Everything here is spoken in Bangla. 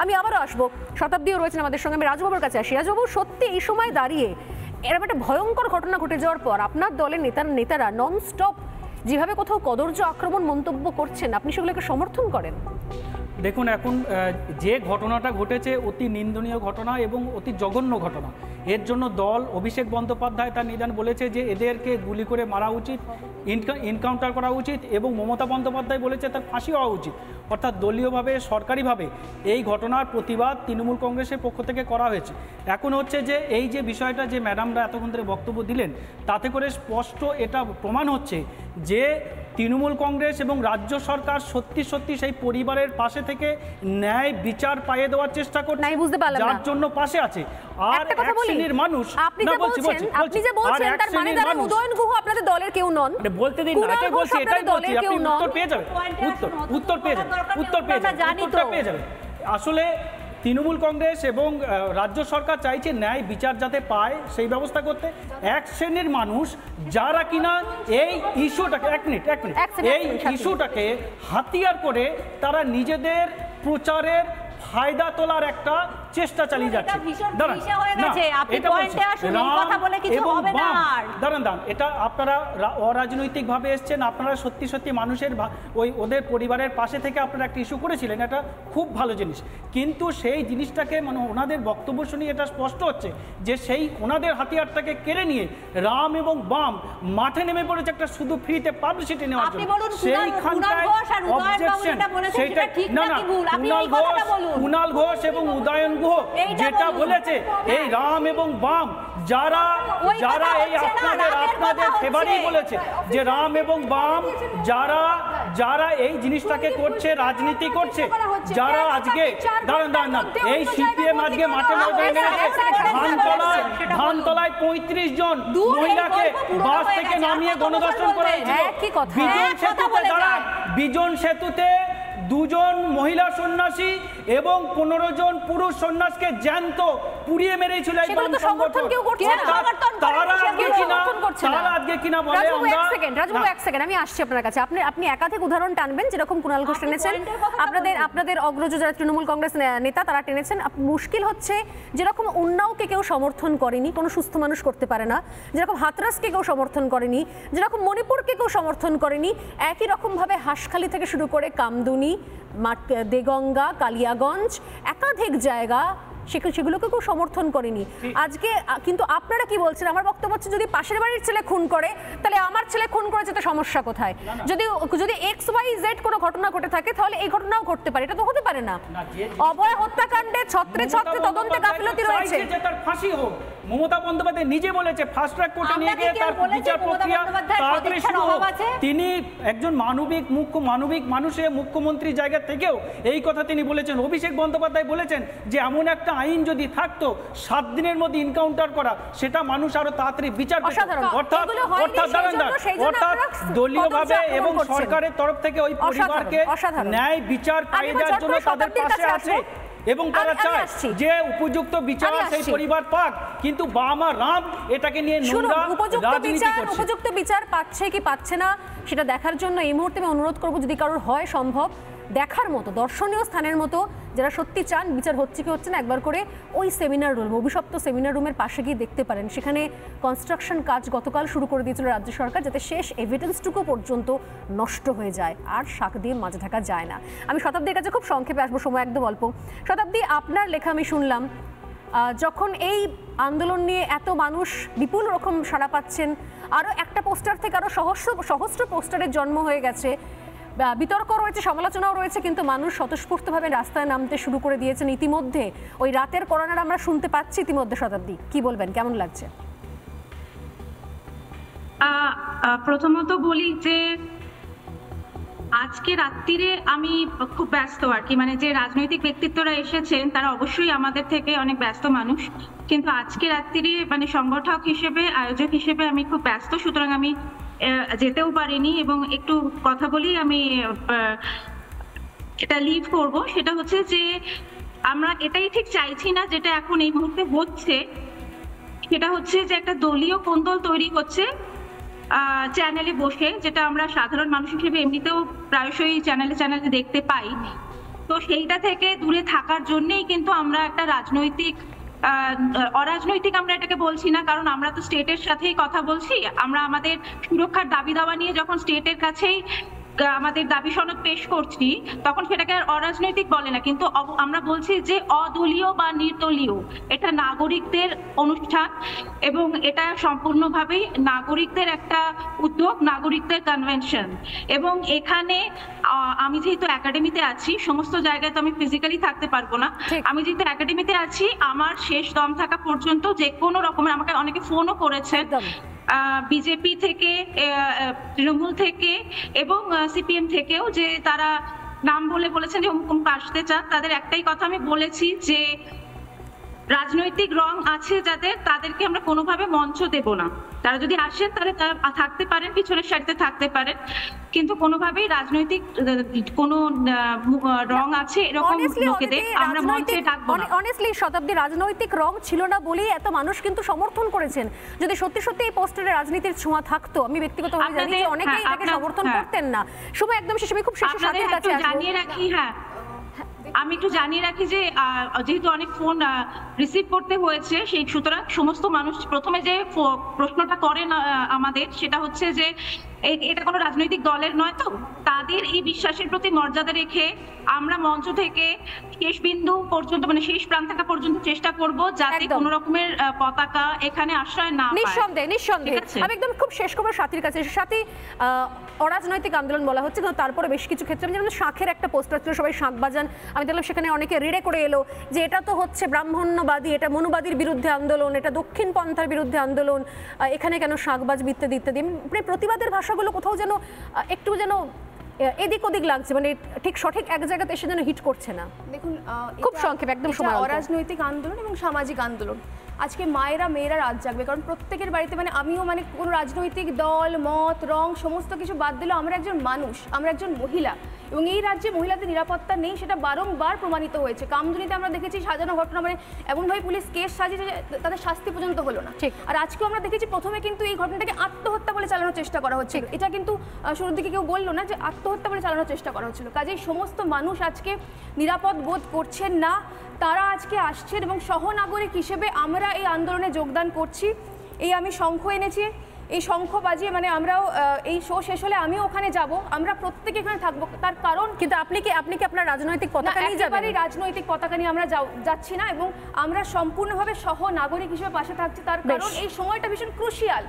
আমি আবারও আসবো, শতাব্দীও রয়েছেন আমাদের সঙ্গে, আমি রাজবাবুর কাছে আসি। রাজবাবু, সত্যি এই সময় দাঁড়িয়ে এরকম একটা ভয়ঙ্কর ঘটনা ঘটে যাওয়ার পর আপনার দলের নেতারা নন স্টপ যেভাবে কোথাও কদর্য আক্রমণ মন্তব্য করছেন, আপনি সেগুলোকে সমর্থন করেন? দেখুন, এখন যে ঘটনাটা ঘটেছে অতি নিন্দনীয় ঘটনা এবং অতি জঘন্য ঘটনা। এর জন্য দল, অভিষেক বন্দ্যোপাধ্যায় তার নিদান বলেছে যে এদেরকে গুলি করে মারা উচিত, এনকাউন্টার করা উচিত, এবং মমতা বন্দ্যোপাধ্যায় বলেছে তার ফাঁসি হওয়া উচিত। অর্থাৎ দলীয়ভাবে, সরকারিভাবে এই ঘটনার প্রতিবাদ তৃণমূল কংগ্রেসের পক্ষ থেকে করা হয়েছে। এখন হচ্ছে যে এই যে বিষয়টা যে ম্যাডামরা এতক্ষণ ধরে বক্তব্য দিলেন, তাতে করে স্পষ্ট এটা প্রমাণ হচ্ছে যে তৃণমূল কংগ্রেস এবং রাজ্য সরকার সত্যি সত্যি সেই পরিবারের পাশে থেকে ন্যায় বিচার পাইয়ে দেওয়ার চেষ্টা করছে, যার জন্য পাশে আছে। আর এক শ্রেণীর মানুষ, আপনি যে বলছেন তার মানে তারা উদয়ন গুহ আপনাদের দলের কেউ নন, বলতে দিন না, এটাই বলছি, আপনি উত্তর পেয়ে যাবেন, উত্তর পেয়ে যাবেন। আসলে তৃণমূল কংগ্রেস এবং রাজ্য সরকার চাইছে ন্যায় বিচার যাতে পায় সেই ব্যবস্থা করতে। এক শ্রেণীর মানুষ যারা কিনা এই ইস্যুটাকে এই ইস্যুটাকে হাতিয়ার করে তারা নিজেদের প্রচারের ফায়দা তোলার একটা চেষ্টা চালিয়ে যাচ্ছে। দাঁড়ান, এটা আপনারা অরাজনৈতিক ভাবে এসছেন, আপনারা সত্যি সত্যি মানুষের ওদের পরিবারের পাশে থেকে আপনারা একটা ইস্যু করেছিলেন, এটা খুব ভালো জিনিস। কিন্তু সেই জিনিসটাকে মানে ওনাদের বক্তব্য শুনে এটা স্পষ্ট হচ্ছে যে সেই ওনাদের হাতিয়ারটাকে কেড়ে নিয়ে রাম এবং বাম মাঠে নেমে পড়েছে একটা শুধু ফ্রিতে পাবলিসিটি নেওয়ার জন্য। সেইখানটায় অবজেকশন, সেইটা কুণাল ঘোষ এবং উদয়ন গুহ যেটা বলেছে, এই রাম এবং বাম যারা এই আপনাদের ফেভারই বলেছে যে রাম এবং বাম যারা এই জিনিসটাকে করছে, রাজনীতি করছে, যারা আজকে দাঁড়ান এই সিপিএম আজকে মাঠে ধানতলায় ৩৫ জন মহিলাকে বাস থেকে নামিয়ে গণধর্ষণ করা হয়েছিল। বিজন সেতুতে 2 জন মহিলা সন্ন্যাসী এবং 15 জন পুরুষ সন্ন্যাসীকে জ্যান্ত পুড়িয়ে মেরেছিল এই বাম সংগঠন। এক সেকেন্ড আমি আসছি আপনার কাছে। আপনি একাধিক উদাহরণ টানবেন, যেরকম কুণাল ঘোষ টেনেছেন, আপনাদের অগ্রজ যারা তৃণমূল কংগ্রেস নেতা তারা টেনেছেন। মুশকিল হচ্ছে যেরকম উন্নাওকে কেউ সমর্থন করেনি, কোনো সুস্থ মানুষ করতে পারে না, যেরকম হাতরাসকে কেউ সমর্থন করেনি, যেরকম মণিপুরকে কেউ সমর্থন করেনি, একই রকমভাবে হাঁসখালি থেকে শুরু করে কামদুনি, দেগঙ্গা, কালিয়াগঞ্জ, একাধিক জায়গা সেগুলোকে কেউ সমর্থন করেনি আজকে। কিন্তু আপনারা কি বলছেন? আমার বক্তব্য হচ্ছে যদি পাশের বাড়ির ছেলে খুন করে তাহলে আমার ছেলে খুন করেছে, তো সমস্যা কোথায়? যদি XYZ কোনো ঘটনা ঘটে থাকে তাহলে এই ঘটনাও ঘটতে পারে, এটা তো হতে পারে না। অভয় হত্যাকাণ্ডে ছত্রে তদন্তে গাফিলতি রয়েছে। তার ফাঁসি হোক, মমতা বন্দ্যোপাধ্যায় নিজে বলেছে ফাস্ট ট্র্যাক কোর্টে নিয়ে গিয়ে তার বিচার প্রক্রিয়া তাড়াতাড়ি শুরু হোক। তিনি একজন মানবিক মানুষের মুখ্যমন্ত্রীর জায়গা থেকেও এই কথা তিনি বলেছেন। অভিষেক বন্দ্যোপাধ্যায় বলেছেন যে এমন একটা আইন যদি থাকতো 7 দিনের মধ্যে এনকাউন্টার করা, সেটা মানুষ আরো তাড়াতাড়ি বিচার পেত। অর্থাৎ দলীয়ভাবে এবং সরকারের তরফ থেকে ওই পরিবারকে ন্যায় বিচার পাইয়ে দেওয়ার জন্য তাদের পাশে আছে এবং তারা চায় যে উপযুক্ত বিচার সেই পরিবার পাক। কিন্তু বাম আর রাম এটাকে নিয়ে নোংরা রাজনীতি করছে। উপযুক্ত বিচার পাচ্ছে কি পাচ্ছে না সেটা দেখার জন্য এই মুহূর্তে আমি অনুরোধ করব, যদি কারোর হয় সম্ভব দেখার মতো দর্শনীয় স্থানের মতো, যারা সত্যি চান বিচার হচ্ছে কি হচ্ছে না, একবার করে ওই সেমিনার রুম, অভিশপ্ত সেমিনার রুমের পাশে গিয়ে দেখতে পারেন। সেখানে কনস্ট্রাকশন কাজ গতকাল শুরু করে দিয়েছিল রাজ্য সরকার, যাতে শেষ এভিডেন্সটুকু পর্যন্ত নষ্ট হয়ে যায়, আর শাক দিয়ে মাঝে থাকা যায় না। আমি শতাব্দীর কাছে খুব সংক্ষেপে আসবো, সময় একদম অল্প। শতাব্দী, আপনার লেখা আমি শুনলাম, যখন এই আন্দোলন নিয়ে এত মানুষ বিপুল রকম সাড়া পাচ্ছেন, আরও একটা পোস্টার থেকে আরও সহস্র পোস্টারের জন্ম হয়ে গেছে, বিতর্ক রয়েছে, সমালোচনাও রয়েছে, কিন্তু মানুষ স্বতঃস্ফূর্তভাবে রাস্তায় নামতে শুরু করে দিয়েছেন ইতিমধ্যে। ওই রাতের করোনার আমরা শুনতে পাচ্ছি ইতিমধ্যে। শতাব্দী, কি বলবেন, কেমন লাগছে? প্রথমত বলি যে আজকে রাত্রিরে আমি খুব ব্যস্ত আর কি, মানে যে রাজনৈতিক ব্যক্তিত্বরা এসেছেন তারা অবশ্যই আমাদের থেকে অনেক ব্যস্ত মানুষ, কিন্তু আজকে রাত্রিরে মানে সংগঠক হিসেবে, আয়োজক হিসেবে আমি খুব ব্যস্ত, সুতরাং আমি যেতেও পারিনি। এবং একটু কথা বলি, আমি এটা লিভ করব। সেটা হচ্ছে যে আমরা এটাই ঠিক চাইছি না যেটা এখন এই মুহূর্তে হচ্ছে, সেটা হচ্ছে যে একটা দলীয় কোন্দল তৈরি হচ্ছে চ্যানেলে বসে, যেটা আমরা সাধারণ মানুষ হিসেবে এমনিতেও প্রায়শই চ্যানেলে দেখতে পাই। তো সেইটা থেকে দূরে থাকার জন্যই কিন্তু আমরা একটা রাজনৈতিক অরাজনৈতিক আমরা এটাকে বলছি না, কারণ আমরা তো স্টেটের সাথেই কথা বলছি। আমরা আমাদের সুরক্ষার দাবি দাওয়া নিয়ে যখন স্টেটের কাছেই আমাদের দাবি সনদ পেশ করছি, তখন সেটাকে আর অরাজনৈতিক বলে না, কিন্তু আমরা বলছি যে অদলীয় বা নির্দলীয়, এটা নাগরিকদের অনুষ্ঠান এবং এটা সম্পূর্ণভাবেই নাগরিকদের একটা উদ্যোগ, নাগরিকদের কনভেনশন। এবং এখানে আমি যেহেতু একাডেমিতে আছি, সমস্ত জায়গায় তো আমি ফিজিক্যালি থাকতে পারবো না, আমি যেহেতু একাডেমিতে আছি, আমার শেষ দম থাকা পর্যন্ত যে কোনো রকমের, আমাকে অনেকে ফোনও করেছেন বিজেপি থেকে, তৃণমূল থেকে এবং সিপিএম থেকেও, যে তারা নাম বলেছেন যে অমুক অমুক আসতে চান। তাদের একটাই কথা আমি বলেছি যে রাজনৈতিক রং আছে যাদের, তাদেরকে আমরা কোনোভাবে মঞ্চ দেব না। তারা যদি আসেন তাহলে তারা থাকতে পারেন, পিছনের সারিতে থাকতে পারেন, কিন্তু কোনোভাবেই রাজনৈতিক কোনো রং আছে এরকম লোকেদের আমরা মঞ্চে ডাকবো না। অনেস্টলি শতাব্দী, রাজনৈতিক রং ছিল না বলেই এত মানুষ কিন্তু সমর্থন করেছেন। যদি সত্যি সত্যি এই পোস্টারে রাজনীতির ছোঁয়া থাকতো, আমি ব্যক্তিগতভাবে জানি যে অনেকেই এটাকে সমর্থন করতেন না। সময় একদম শেষে, আমি খুব শেষে সাথীর কাছে আসবো। জানিয়ে রাখি, আমি একটু জানিয়ে রাখি যে যেহেতু অনেক ফোন রিসিভ করতে হয়েছে, সেই সুতরাং সমস্ত মানুষ প্রথমে যে প্রশ্নটা করেন আমাদের, সেটা হচ্ছে যে এটা কোনো রাজনৈতিক দলের নয় তো। তাদের এই বিশ্বাসের প্রতি মর্যাদা রেখে আমরা মঞ্চ থেকে শেষ বিন্দু পর্যন্ত, মানে শেষ প্রান্তিকা পর্যন্ত চেষ্টা করব যাতে কোনো রকমের পতাকা এখানে আশ্রয় না পায়। নিঃসন্দেহে আমি একদম খুব শেষ করবো সাথীর কাছে। সাথী, অরাজনৈতিক আন্দোলন বলা হচ্ছে, কিন্তু তারপরে বেশ কিছু ক্ষেত্রে যেমন শাঁখের একটা পোস্টার ছিল, সবাই শাঁখ বাজান, আমি দেখলাম সেখানে অনেকে রিড়ে করে এলো যে এটা তো হচ্ছে ব্রাহ্মণ্যবাদী, এটা মনুবাদীর বিরুদ্ধে আন্দোলন, এটা দক্ষিণ পন্থার বিরুদ্ধে আন্দোলন, এখানে কেন শাঁখবাজ ইত্যাদি ইত্যাদি। মানে প্রতিবাদের ভাষাগুলো কোথাও যেন একটু যেন এদিক ওদিক লাগছে, মানে ঠিক সঠিক এক জায়গাতে এসে যেন হিট করছে না। দেখুন, খুব সংক্ষেপে, একদম সময়। অরাজনৈতিক আন্দোলন এবং সামাজিক আন্দোলন, আজকে মেয়েরা রাত জাগবে, কারণ প্রত্যেকের বাড়িতে, মানে আমিও, মানে কোনো রাজনৈতিক দল, মত, রং সমস্ত কিছু বাদ দিলেও আমরা একজন মানুষ, আমরা একজন মহিলা, এবং এই রাজ্যে মহিলাদের নিরাপত্তা নেই, সেটা বারংবার প্রমাণিত হয়েছে। কামদুনিতে আমরা দেখেছি সাজানো ঘটনা, মানে এমনভাবে পুলিশ কেস সাজিয়েছে তাদের শাস্তি পর্যন্ত হলো না। আর আজকেও আমরা দেখেছি প্রথমে কিন্তু এই ঘটনাটাকে আত্মহত্যা বলে চালানোর চেষ্টা করা হচ্ছে, এটা কিন্তু শুরুর দিকে কেউ বললো না যে আত্মহত্যা বলে চালানোর চেষ্টা করা হচ্ছিল। কাজেই সমস্ত মানুষ আজকে নিরাপদ বোধ করছেন না, তারা আজকে আসছেন এবং সহনাগরিক হিসেবে আমরা এই আন্দোলনে যোগদান করছি। এই আমি শঙ্খ এনেছি, এই শঙ্খ বাজিয়ে, মানে আমরাও এই শো শেষ হলে আমিও ওখানে যাব, আমরা প্রত্যেকে এখানে থাকবো। তার কারণ কিন্তু আপনি কি আপনার রাজনৈতিক পতাকা নিয়ে যাবেন? রাজনৈতিক পতাকা নিয়ে আমরা যাচ্ছি না, এবং আমরা সম্পূর্ণভাবে সহ নাগরিক হিসেবে পাশে থাকছি। তার কারণ এই সময়টা ভীষণ ক্রুশিয়াল,